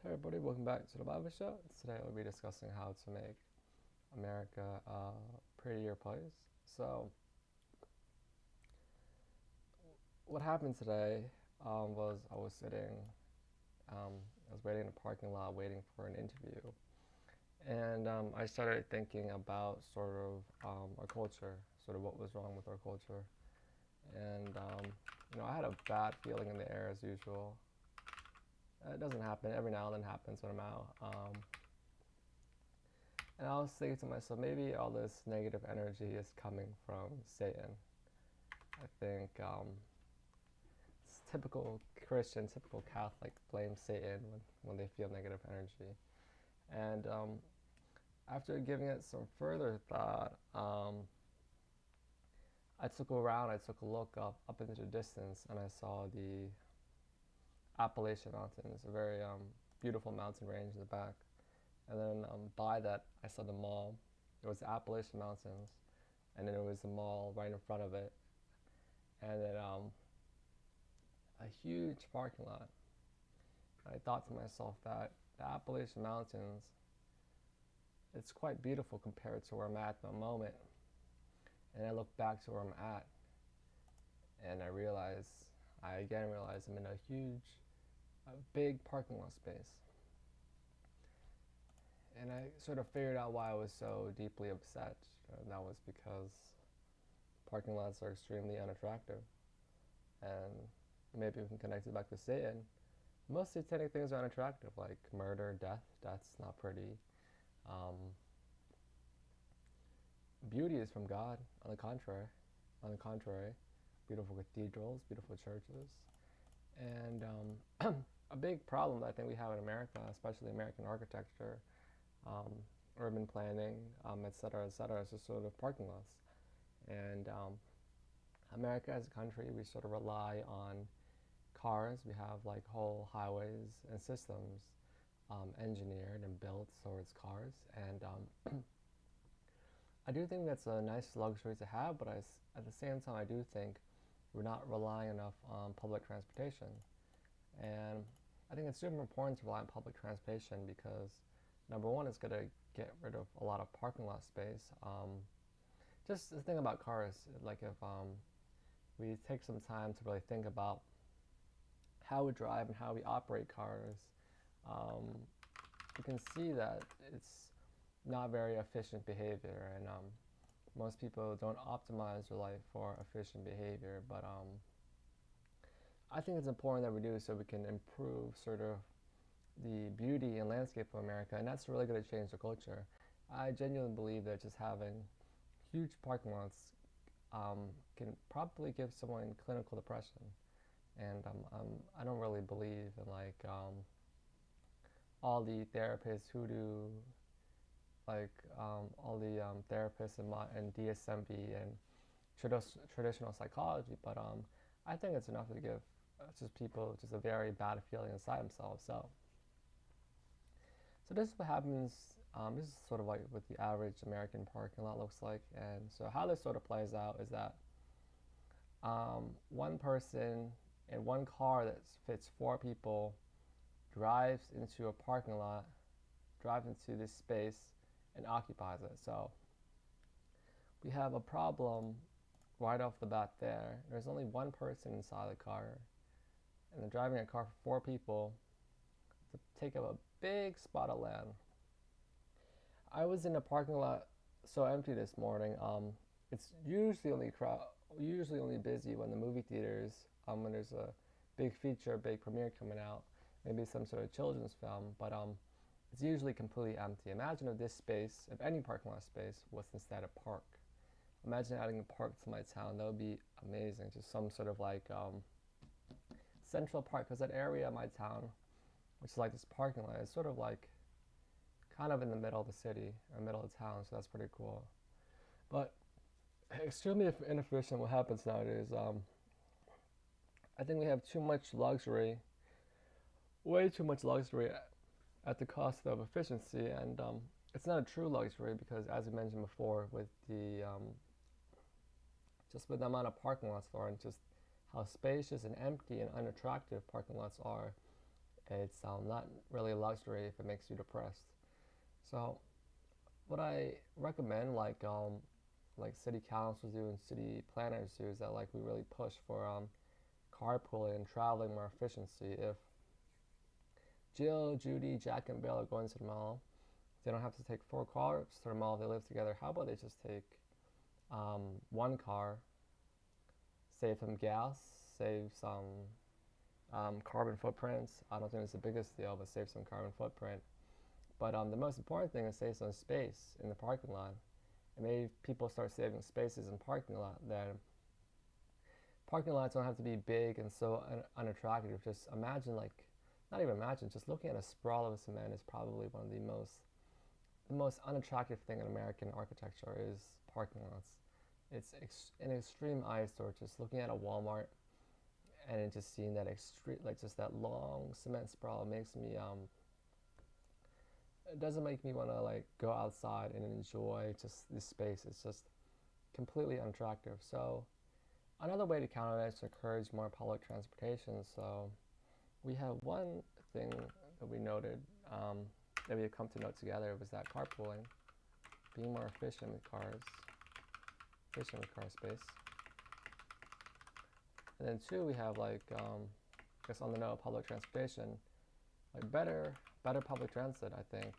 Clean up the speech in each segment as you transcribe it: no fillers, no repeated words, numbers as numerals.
Hey everybody, welcome back to the Bible Show. Today we'll be discussing how to make America a prettier place. So, what happened today was I was waiting in a parking lot waiting for an interview. And I started thinking about sort of our culture, sort of what was wrong with our culture. And, I had a bad feeling in the air as usual. It doesn't happen, every now and then happens when I'm out. And I was thinking to myself, maybe all this negative energy is coming from Satan. I think it's typical Christian, typical Catholic blame Satan when they feel negative energy. And after giving it some further thought, I took a look up into the distance, and I saw the Appalachian Mountains, a very beautiful mountain range in the back. And then by that, I saw the mall. There was the Appalachian Mountains, and then there was the mall right in front of it, and then a huge parking lot. And I thought to myself that the Appalachian Mountains, it's quite beautiful compared to where I'm at the moment. And I look back to where I'm at, and I again realize I'm in a big parking lot space. And I sort of figured out why I was so deeply upset. And that was because parking lots are extremely unattractive. And maybe we can connect it back to Satan. Most satanic things are unattractive, like murder, death. That's not pretty. Um, Beauty is from God. On the contrary, beautiful cathedrals, beautiful churches, and a big problem that I think we have in America, especially American architecture, um, urban planning, et cetera, is just sort of parking lots. And America as a country, we sort of rely on cars. We have like whole highways and systems engineered and built towards cars. And I do think that's a nice luxury to have, but at the same time, I do think we're not relying enough on public transportation. And I think it's super important to rely on public transportation because, number one, it's going to get rid of a lot of parking lot space. Just the thing about cars, like if we take some time to really think about how we drive and how we operate cars, um, you can see that it's not very efficient behavior, and most people don't optimize their life for efficient behavior. But I think it's important that we do so we can improve sort of the beauty and landscape of America, and that's really going to change the culture. I genuinely believe that just having huge parking lots can probably give someone clinical depression, and I don't really believe in like all the therapists who do all the therapists and DSMB and traditional psychology, but I think it's enough to give just people just a very bad feeling inside themselves. So this is what happens. This is sort of like what the average American parking lot looks like, and so how this sort of plays out is that one person in one car that fits four people drives into a parking lot, drives into this space, and occupies it. So we have a problem right off the bat there. There's only one person inside the car, and they're driving a car for four people to take up a big spot of land. I was in a parking lot so empty this morning. It's usually only busy when the movie theaters, when there's a big feature, a big premiere coming out, maybe some sort of children's film. But it's usually completely empty. Imagine if this space, if any parking lot space, was instead a park. Imagine adding a park to my town. That would be amazing. Just some sort of like central park, because that area of my town, which is like this parking lot, is sort of like kind of in the middle of the city or middle of town. So that's pretty cool. But extremely inefficient. What happens nowadays? I think we have too much luxury, way too much luxury at the cost of efficiency, and it's not a true luxury because, as we mentioned before, with the just with the amount of parking lots there are and just how spacious and empty and unattractive parking lots are, It's not really a luxury if it makes you depressed. So what I recommend, like city councils do and city planners do, is that like we really push for carpooling and traveling more efficiency. If Jill, Judy, Jack, and Bill are going to the mall, they don't have to take 4 cars to the mall. They live together. How about they just take one car, save some gas, save some carbon footprints. I don't think it's the biggest deal, but save some carbon footprint. But the most important thing is save some space in the parking lot. And maybe people start saving spaces in parking lot. Then parking lots don't have to be big and so unattractive. Just imagine, like, not even imagine, just looking at a sprawl of cement is probably one of the most unattractive thing in American architecture is parking lots. It's an extreme eyesore. Just looking at a Walmart and just seeing that extreme, like just that long cement sprawl, makes me it doesn't make me want to like go outside and enjoy just this space. It's just completely unattractive. So another way to counter that is to encourage more public transportation. So we have one thing that we noted, that we had come to note together, was that carpooling, being more efficient with cars, efficient with car space. And then two, we have like, I guess on the note of public transportation, like better public transit. I think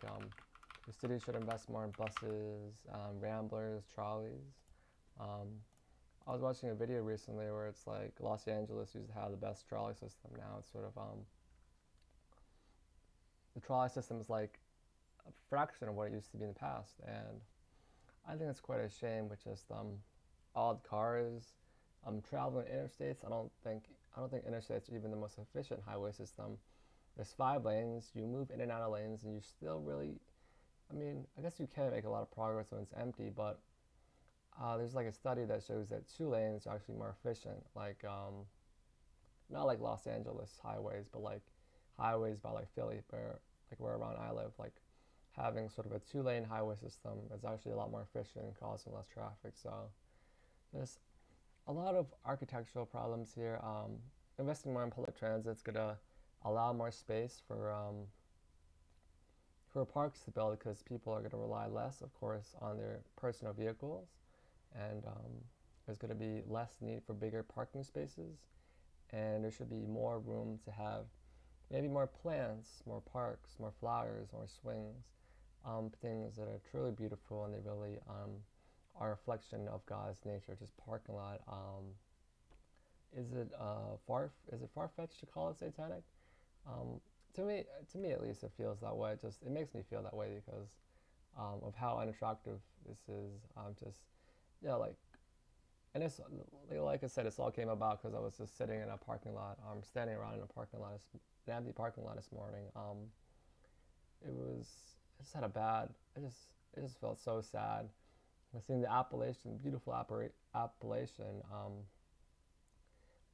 the city should invest more in buses, ramblers, trolleys. Um, I was watching a video recently where it's like Los Angeles used to have the best trolley system. Now it's sort of the trolley system is like a fraction of what it used to be in the past, and I think it's quite a shame with just all the cars traveling interstates. I don't think interstates are even the most efficient highway system. There's 5 lanes. You move in and out of lanes, and you still really. I mean, I guess you can make a lot of progress when it's empty, but there's like a study that shows that 2 lanes are actually more efficient. Like not like Los Angeles highways, but like highways by like Philly, where around I live, like having sort of a 2 lane highway system is actually a lot more efficient and causing less traffic. So there's a lot of architectural problems here. Investing more in public transit is gonna allow more space for parks to build, because people are going to rely less, of course, on their personal vehicles, and there's going to be less need for bigger parking spaces, and there should be more room to have maybe more plants, more parks, more flowers, more swings, things that are truly beautiful, and they really are a reflection of God's nature. Just parking lot. Is it far fetched to call it satanic? Um, to me at least, it feels that way. It makes me feel that way because of how unattractive this is. Just yeah, like, and it's like I said, this all came about because I was just sitting in a parking lot, standing around in a parking lot, an empty parking lot this morning. It was I just had a bad. It just felt so sad. I seen the Appalachian, beautiful Appalachian,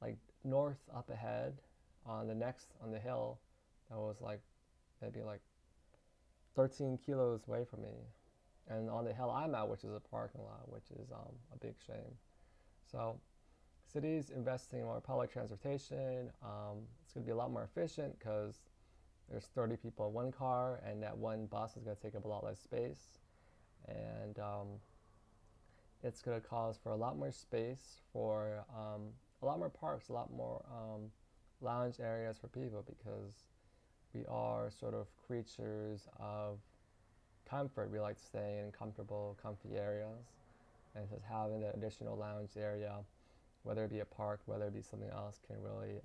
like north up ahead, on the hill, that was like maybe like 13 kilos away from me, and on the hill I'm at, which is a parking lot, which is a big shame. So cities investing in more public transportation, it's going to be a lot more efficient because there's 30 people in one car, and that one bus is going to take up a lot less space, and it's going to cause for a lot more space for a lot more parks, a lot more lounge areas for people, because we are sort of creatures of comfort. We like staying in comfortable, comfy areas, and just having that additional lounge area, whether it be a park, whether it be something else, can really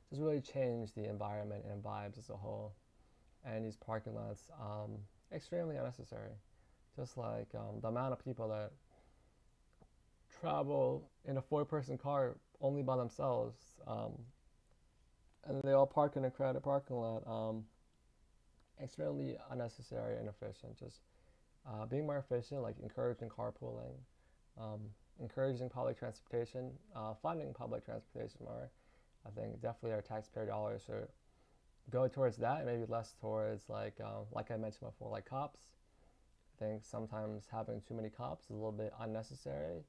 just really change the environment and vibes as a whole. And these parking lots, extremely unnecessary. Just like the amount of people that travel in a 4-person car only by themselves, and they all park in a crowded parking lot. Extremely unnecessary and inefficient. Just being more efficient, like encouraging carpooling, um, encouraging public transportation, funding public transportation more. I think definitely our taxpayer dollars should go towards that, and maybe less towards like I mentioned before, like cops. I think sometimes having too many cops is a little bit unnecessary,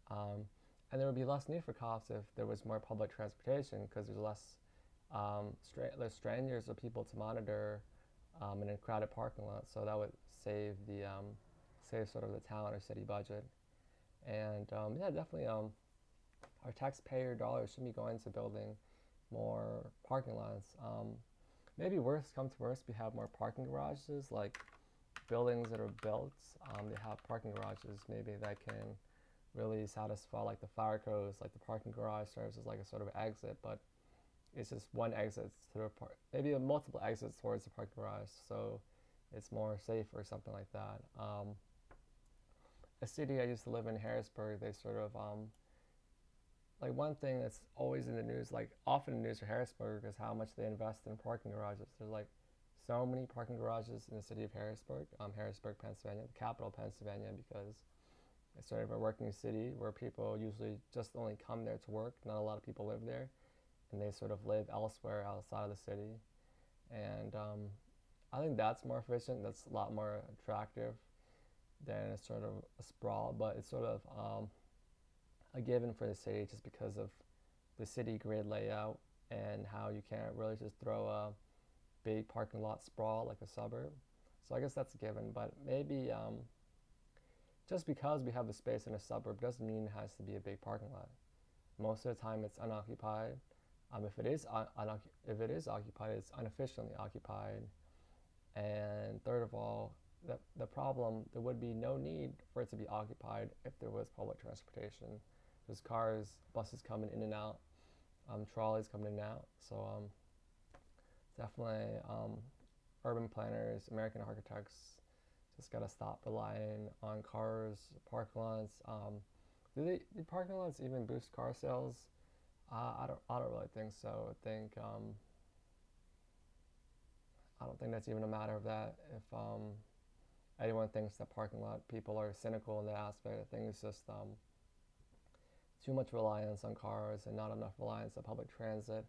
and there would be less need for cops if there was more public transportation, because there's less there's strangers or people to monitor in a crowded parking lot, so that would save the save sort of the town or city budget. And yeah, definitely, our taxpayer dollars should be going to building more parking lots. Maybe worst comes to worst, we have more parking garages, like buildings that are built. They have parking garages, maybe that can really satisfy like the fire codes, like the parking garage serves as like a sort of exit, but it's just one exit to the park, maybe multiple exits towards the parking garage, so it's more safe or something like that. A city I used to live in, Harrisburg, they sort of like one thing that's always in the news, like often in the news for Harrisburg, is how much they invest in parking garages. There's like so many parking garages in the city of Harrisburg, Harrisburg, Pennsylvania, the capital of Pennsylvania, because it's sort of a working city where people usually just only come there to work. Not a lot of people live there, and they sort of live elsewhere outside of the city. And I think that's more efficient. That's a lot more attractive than a sort of a sprawl, but it's sort of a given for the city just because of the city grid layout and how you can't really just throw a big parking lot sprawl like a suburb. So I guess that's a given, but maybe just because we have the space in a suburb doesn't mean it has to be a big parking lot. Most of the time it's unoccupied. If it is occupied, it's unefficiently occupied. And third of all, the problem, there would be no need for it to be occupied if there was public transportation. There's cars, buses coming in and out, trolleys coming in and out. So definitely urban planners, American architects, just gotta stop relying on cars, parking lots. Do parking lots even boost car sales? I don't really think so. I don't think that's even a matter of that. If anyone thinks that parking lot people are cynical in that aspect, I think it's just too much reliance on cars and not enough reliance on public transit.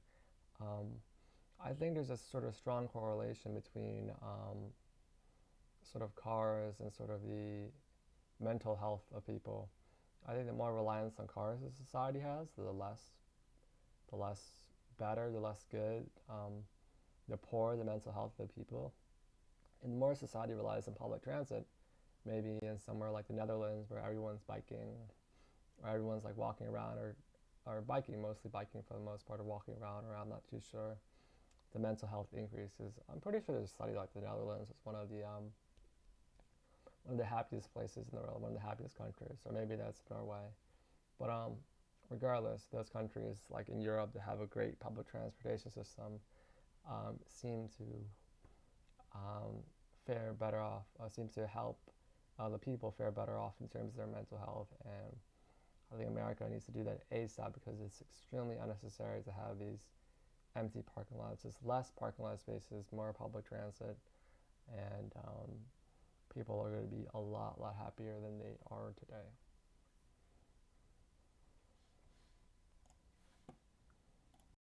Um, I think there's a sort of strong correlation between sort of cars and sort of the mental health of people. I think the more reliance on cars a society has, the less better, the less good, the poorer the mental health of the people. And the more society relies on public transit, maybe in somewhere like the Netherlands where everyone's biking, or everyone's like walking around or biking, mostly biking for the most part, or walking around, or I'm not too sure. The mental health increases. I'm pretty sure there's a study like the Netherlands is one of the happiest places in the world, one of the happiest countries, or maybe that's Norway. But regardless, those countries like in Europe that have a great public transportation system seem to fare better off, seem to help the people fare better off in terms of their mental health. And I think America needs to do that ASAP because it's extremely unnecessary to have these empty parking lots. Just less parking lot spaces, more public transit, and people are going to be a lot happier than they are today.